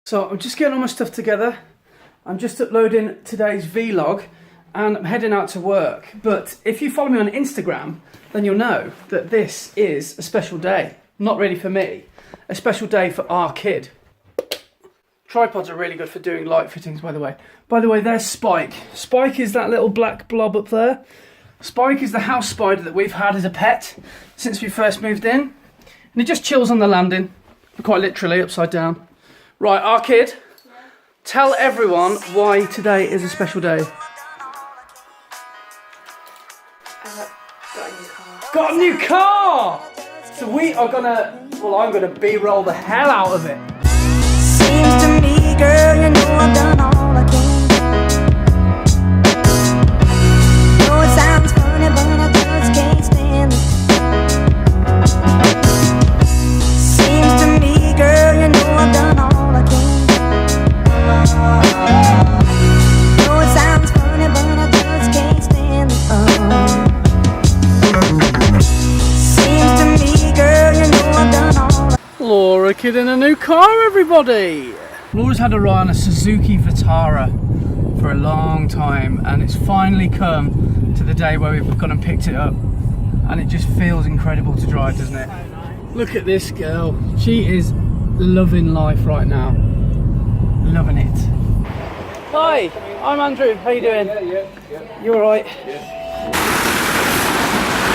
So I'm just getting all my stuff together. I'm just uploading today's vlog and I'm heading out to work. But if you follow me on Instagram, then you'll know that this is a special day. Not really for me, a special day for our kid. Tripods are really good for doing light fittings, by the way. By the way, there's Spike. Spike is that little black blob up there. Spike is the house spider that we've had as a pet since we first moved in. And he just chills on the landing, quite literally, upside down. Right, our kid, tell everyone why today is a special day. Got a new car. Got a new car! So we are gonna, well, I'm gonna B-roll the hell out of it. Seems to me, girl, you know I've done all I can. Know it sounds funny, but I just can't stand it. Seems to me, girl, you know I've done all I can. Know it sounds funny, but I just can't stand it. Seems to me, girl, you know I've done all I can. Laura kid in a new car, everybody! Laura's had a ride on a Suzuki Vitara for a long time, and it's finally come to the day where we've gone and picked it up, and it just feels incredible to drive, doesn't it? Look at this girl. She is loving life right now. Loving it. Hi, I'm Andrew. How you doing? Yeah. You alright? Yeah.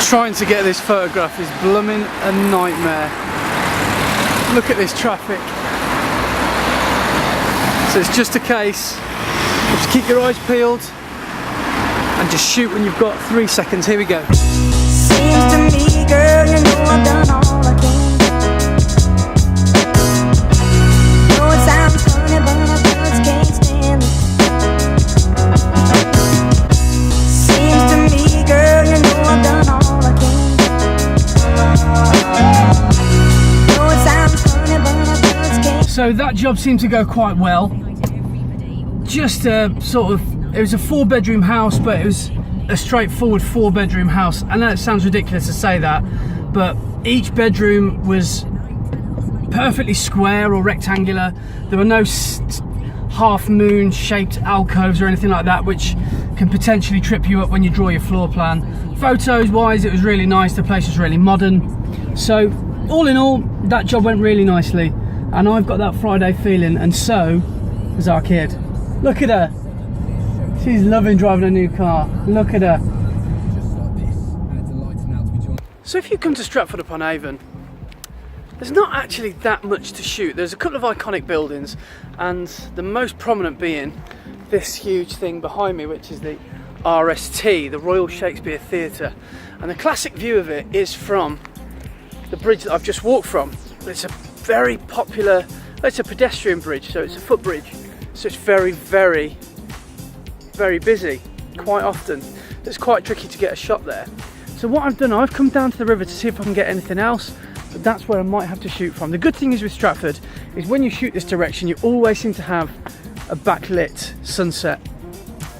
Trying to get this photograph is blooming a nightmare. Look at this traffic. So it's just a case of just keep your eyes peeled and just shoot when you've got 3 seconds. Here we go. Seems to me, girl, you know I've done all I can. Know it sounds funny, but I just can't stand it. Seems to me, girl, you know I've done all I can. Know it sounds funny, but I just can't. So that job seemed to go quite well. Just a sort of, it was a 4-bedroom house, but it was a straightforward 4-bedroom house. I know it sounds ridiculous to say that, but each bedroom was perfectly square or rectangular. There were no half moon shaped alcoves or anything like that, which can potentially trip you up when you draw your floor plan. Photos wise, it was really nice. The place was really modern. So all in all, that job went really nicely, and I've got that Friday feeling, and so does our kid. Look at her. She's loving driving a new car. Look at her. So if you come to Stratford upon Avon, there's not actually that much to shoot. There's a couple of iconic buildings, and the most prominent being this huge thing behind me, which is the RST, the Royal Shakespeare Theatre. And the classic view of it is from the bridge that I've just walked from. It's a very popular, it's a pedestrian bridge, so it's a footbridge. So it's very, very, very busy, quite often. It's quite tricky to get a shot there. So what I've done, I've come down to the river to see if I can get anything else, but that's where I might have to shoot from. The good thing is with Stratford, is when you shoot this direction, you always seem to have a backlit sunset.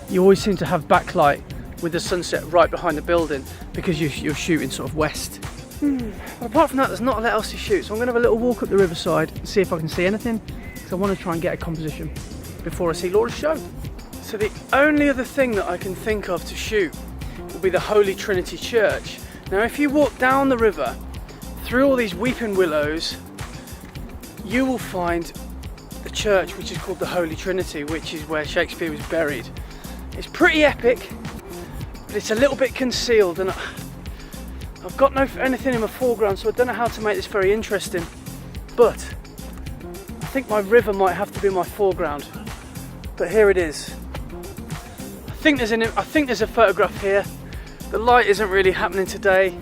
You always seem to have backlight with the sunset right behind the building, because you're shooting sort of west. But apart from that, there's not a lot else to shoot, so I'm going to have a little walk up the riverside and see if I can see anything, because I want to try and get a composition before I see Laura's show. So the only other thing that I can think of to shoot will be the Holy Trinity Church. Now if you walk down the river through all these weeping willows, you will find a church which is called the Holy Trinity, which is where Shakespeare was buried. It's pretty epic, but it's a little bit concealed, and I've got anything in my foreground, so I don't know how to make this very interesting, but I think my river might have to be my foreground. But here it is. I think there's a photograph here. The light isn't really happening today.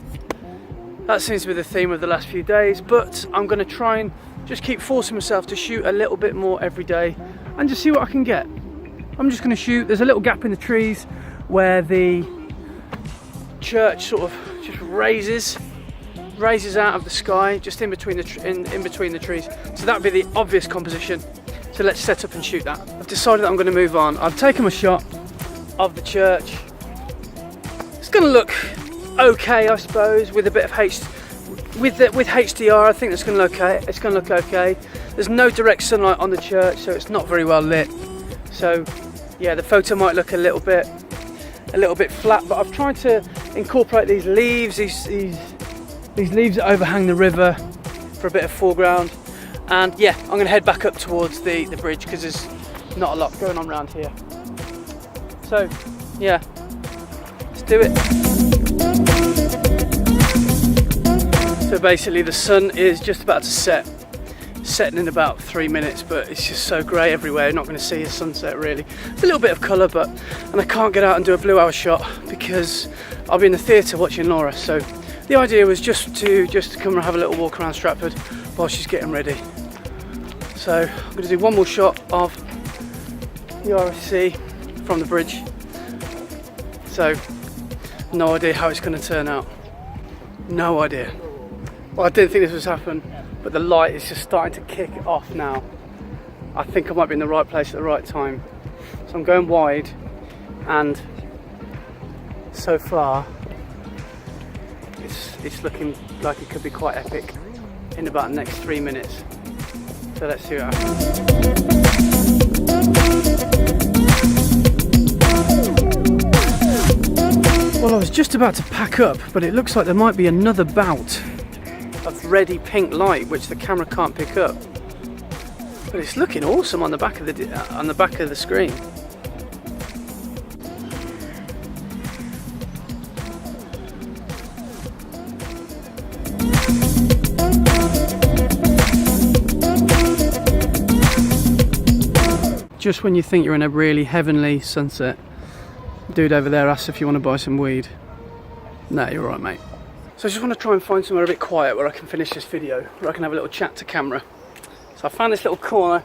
That seems to be the theme of the last few days, but I'm going to try and just keep forcing myself to shoot a little bit more every day and just see what I can get. I'm just going to shoot. There's a little gap in the trees where the church sort of just raises out of the sky, just in between the trees. So that would be the obvious composition. So let's set up and shoot that. I've decided that I'm going to move on. I've taken a shot of the church. It's going to look okay, I suppose, with a bit of HDR. I think it's going to look okay. There's no direct sunlight on the church, so it's not very well lit. So yeah, the photo might look a little bit flat, but I've tried to incorporate these leaves, these leaves that overhang the river for a bit of foreground. And yeah, I'm going to head back up towards the bridge because there's not a lot going on around here. So yeah, let's do it. So basically the sun is just about to set, setting in about 3 minutes, but it's just so grey everywhere, you're not going to see a sunset really. There's a little bit of colour, and I can't get out and do a blue hour shot because I'll be in the theatre watching Laura. So the idea was just to come and have a little walk around Stratford while she's getting ready. So I'm going to do one more shot of the RSC from the bridge. So no idea how it's going to turn out. No idea. Well, I didn't think this was happen, but the light is just starting to kick off now. I think I might be in the right place at the right time. So I'm going wide, and so far it's looking like it could be quite epic in about the next 3 minutes. So let's see what happens. Well, I was just about to pack up, but it looks like there might be another bout of reddy pink light which the camera can't pick up. But it's looking awesome on the back of the screen. Just when you think you're in a really heavenly sunset, dude over there asks if you want to buy some weed. No, you're right, mate. So I just want to try and find somewhere a bit quiet where I can finish this video, where I can have a little chat to camera. So I found this little corner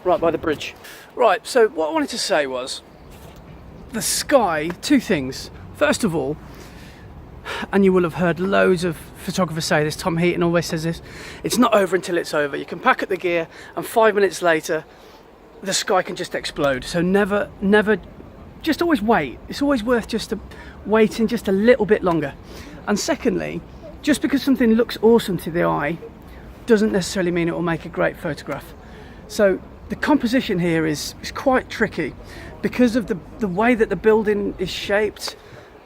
right by the bridge. Right, so what I wanted to say was, the sky, two things. First of all, and you will have heard loads of photographers say this, Tom Heaton always says this, it's not over until it's over. You can pack up the gear and 5 minutes later, the sky can just explode. So never, just always wait. It's always worth just waiting just a little bit longer. And secondly, just because something looks awesome to the eye doesn't necessarily mean it will make a great photograph. So the composition here is quite tricky because of the way that the building is shaped,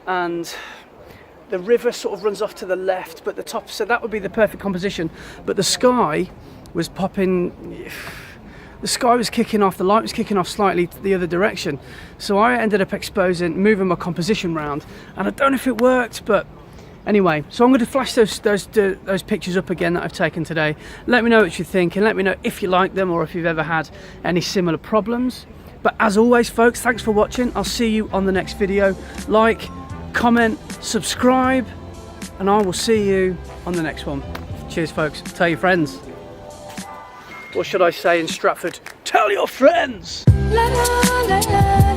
and the river sort of runs off to the left, but the top, so that would be the perfect composition. But the sky was popping, the sky was kicking off, the light was kicking off slightly the other direction. So I ended up moving my composition round, and I don't know if it worked, but anyway, so I'm going to flash those pictures up again that I've taken today. Let me know what you think, and let me know if you like them or if you've ever had any similar problems. But as always, folks, thanks for watching. I'll see you on the next video. Like, comment, subscribe, and I will see you on the next one. Cheers, folks. Tell your friends. Or should I say in Stratford, tell your friends! La, la, la, la.